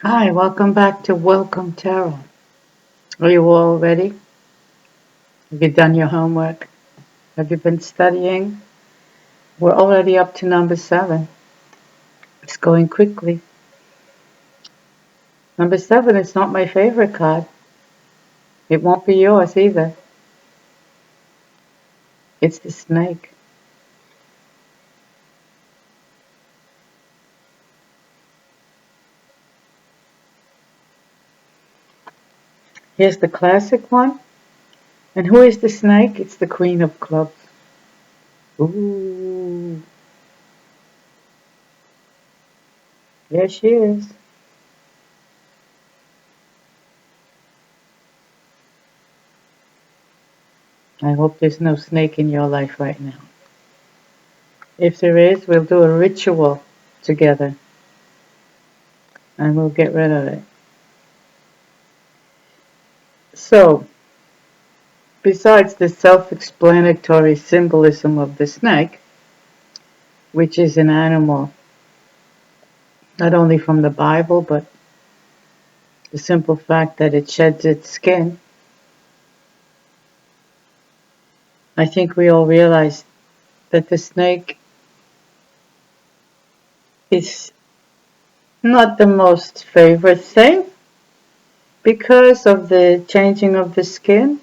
Hi, welcome back to Welcome Tarot. Are you all ready? Have you done your homework? Have you been studying? We're already up to number 7. It's going quickly. Number 7 is not my favorite card. It won't be yours either. It's the snake. Here's the classic one. And who is the snake? It's the Queen of Clubs. Ooh, there she is. I hope there's no snake in your life right now. If there is, we'll do a ritual together and we'll get rid of it. So, besides the self-explanatory symbolism of the snake, which is an animal not only from the Bible, but the simple fact that it sheds its skin, I think we all realize that the snake is not the most favorite thing because of the changing of the skin.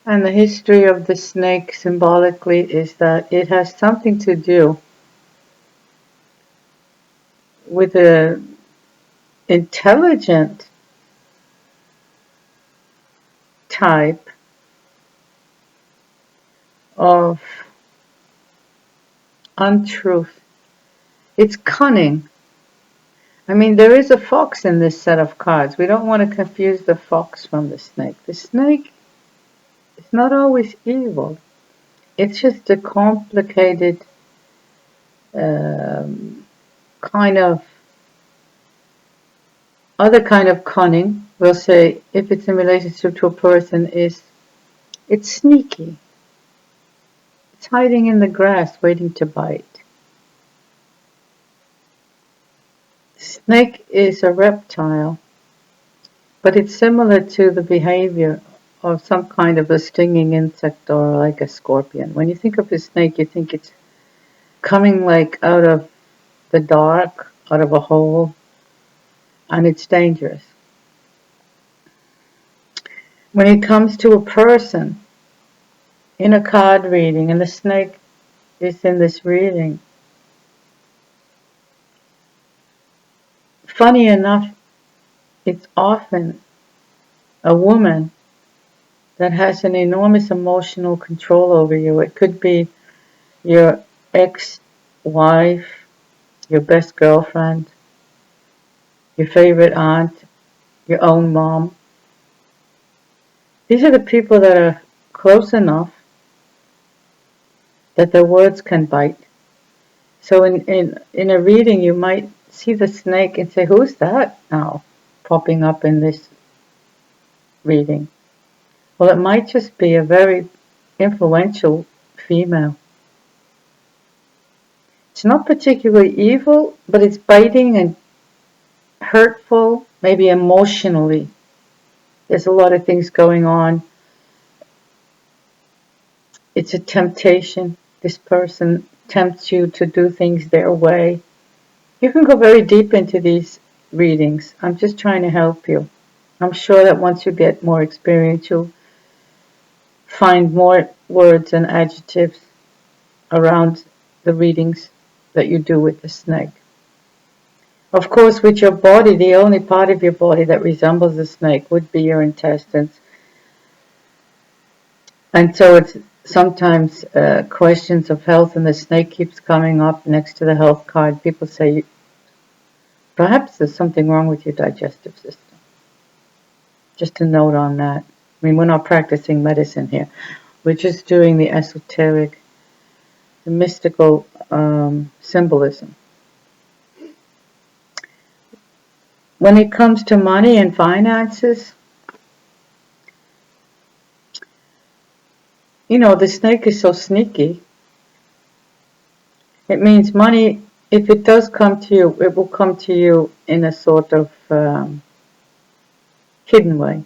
And the history of the snake symbolically is that it has something to do with the intelligent type of untruth. It's cunning. I mean, there is a fox in this set of cards. We don't want to confuse the fox from the snake. The snake is not always evil. It's just a complicated kind of other kind of cunning. We'll say if it's in relationship to a person, is it's sneaky. It's hiding in the grass, waiting to bite. Snake is a reptile, but it's similar to the behavior of some kind of a stinging insect or like a scorpion. When you think of a snake, you think it's coming like out of the dark, out of a hole, and it's dangerous. When it comes to a person in a card reading, and the snake is in this reading, funny enough, it's often a woman that has an enormous emotional control over you. It could be your ex-wife, your best girlfriend, your favorite aunt, your own mom. These are the people that are close enough that their words can bite. So in a reading, you might see the snake and say, who's that now popping up in this reading? Well, it might just be a very influential female. It's not particularly evil, but it's biting and hurtful, maybe emotionally. There's a lot of things going on. It's a temptation. This person tempts you to do things their way. You can go very deep into these readings. I'm just trying to help you. I'm sure that once you get more experience, you'll find more words and adjectives around the readings that you do with the snake. Of course, with your body, the only part of your body that resembles a snake would be your intestines. And so it's sometimes questions of health, and the snake keeps coming up next to the health card. People say, perhaps there's something wrong with your digestive system. Just a note on that. I mean, we're not practicing medicine here. We're just doing the esoteric, the mystical symbolism. When it comes to money and finances, you know, the snake is so sneaky. It means money if it does come to you, it will come to you in a sort of hidden way.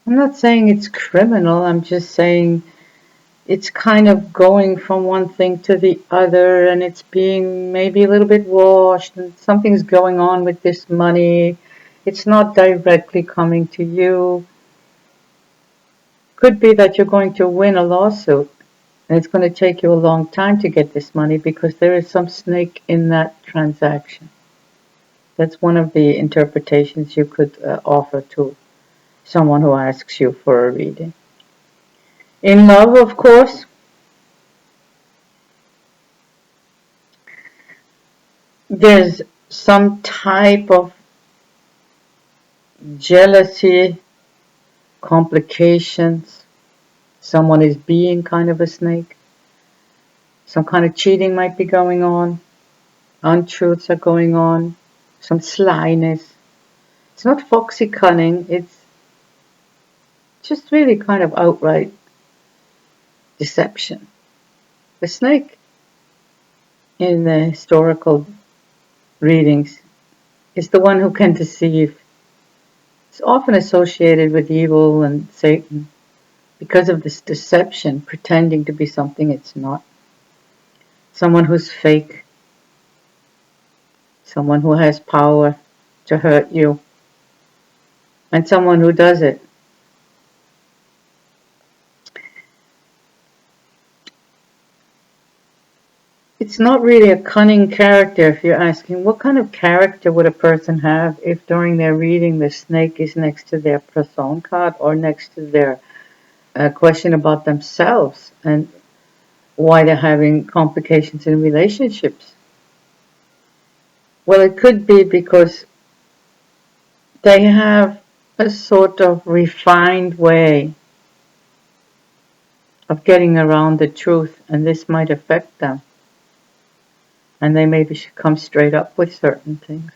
I'm not saying it's criminal, I'm just saying it's kind of going from one thing to the other, and it's being maybe a little bit washed, and something's going on with this money. It's not directly coming to you. Could be that you're going to win a lawsuit, and it's going to take you a long time to get this money because there is some snake in that transaction. That's one of the interpretations you could offer to someone who asks you for a reading. In love, of course, there's some type of jealousy, complications. Someone is being kind of a snake. Some kind of cheating might be going on. Untruths are going on. Some slyness. It's not foxy cunning. It's just really kind of outright deception. The snake in the historical readings is the one who can deceive. It's often associated with evil and Satan because of this deception, pretending to be something it's not. Someone who's fake, someone who has power to hurt you, and someone who does it. It's not really a cunning character if you're asking what kind of character would a person have if during their reading the snake is next to their person card or next to their question about themselves and why they're having complications in relationships. Well, it could be because they have a sort of refined way of getting around the truth, and this might affect them. And they maybe should come straight up with certain things.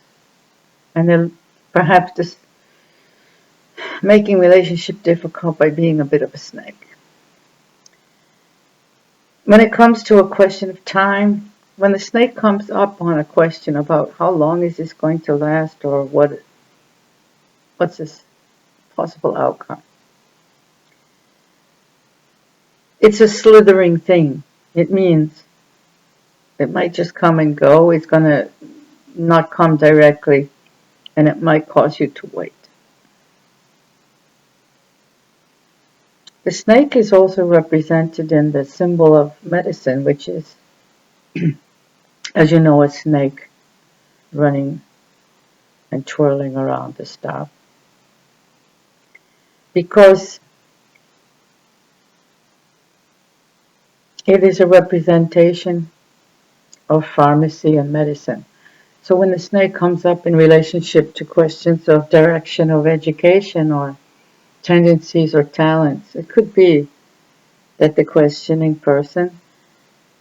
And they're perhaps just making relationship difficult by being a bit of a snake. When it comes to a question of time, when the snake comes up on a question about how long is this going to last or what's this possible outcome, it's a slithering thing. It means it might just come and go. It's going to not come directly, and it might cause you to wait. The snake is also represented in the symbol of medicine, which is, as you know, a snake running and twirling around the staff. Because it is a representation of pharmacy and medicine. So when the snake comes up in relationship to questions of direction of education or tendencies or talents, it could be that the questioning person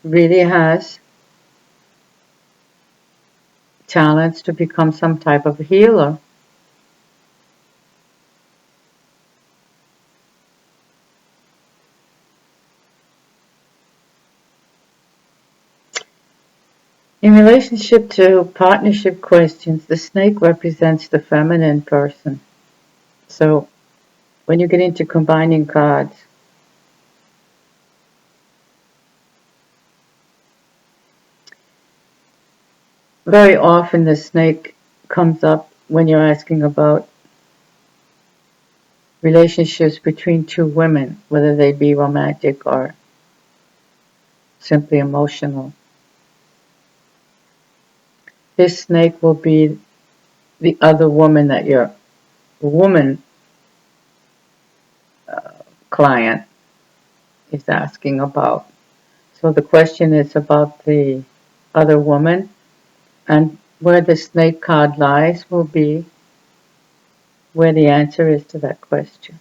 really has talents to become some type of healer. In relationship to partnership questions, the snake represents the feminine person. So when you get into combining cards, very often the snake comes up when you're asking about relationships between two women, whether they be romantic or simply emotional. This snake will be the other woman that your woman client is asking about. So the question is about the other woman, and where the snake card lies will be where the answer is to that question.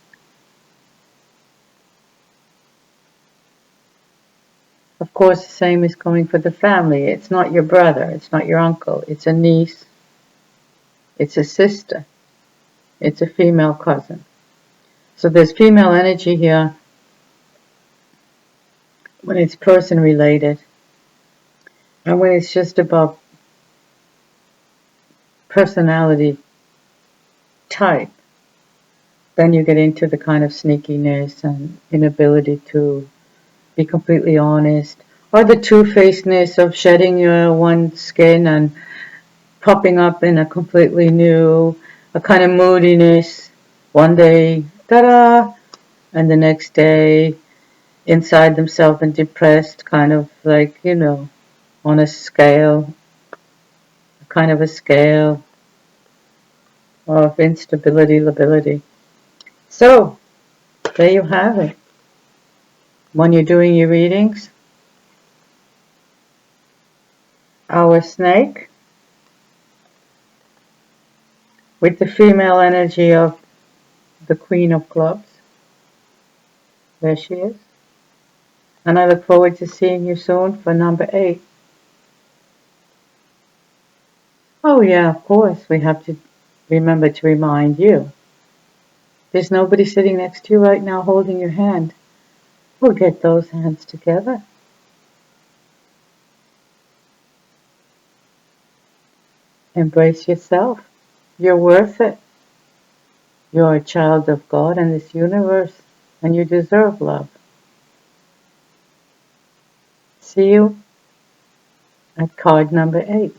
Of course, the same is going for the family. It's not your brother, it's not your uncle, it's a niece, it's a sister, it's a female cousin. So there's female energy here when it's person related. And when it's just about personality type, then you get into the kind of sneakiness and inability to be completely honest, or the two-facedness of shedding your one skin and popping up in a completely new, a kind of moodiness. One day, ta-da, and the next day, inside themselves and depressed, kind of like, on a scale, kind of a scale of instability, lability. So, there you have it. When you're doing your readings, our snake with the female energy of the Queen of Clubs. There she is. And I look forward to seeing you soon for number 8. Oh yeah, of course, we have to remember to remind you. There's nobody sitting next to you right now holding your hand. We'll get those hands together. Embrace yourself. You're worth it. You're a child of God and this universe, and you deserve love. See you at card number 8.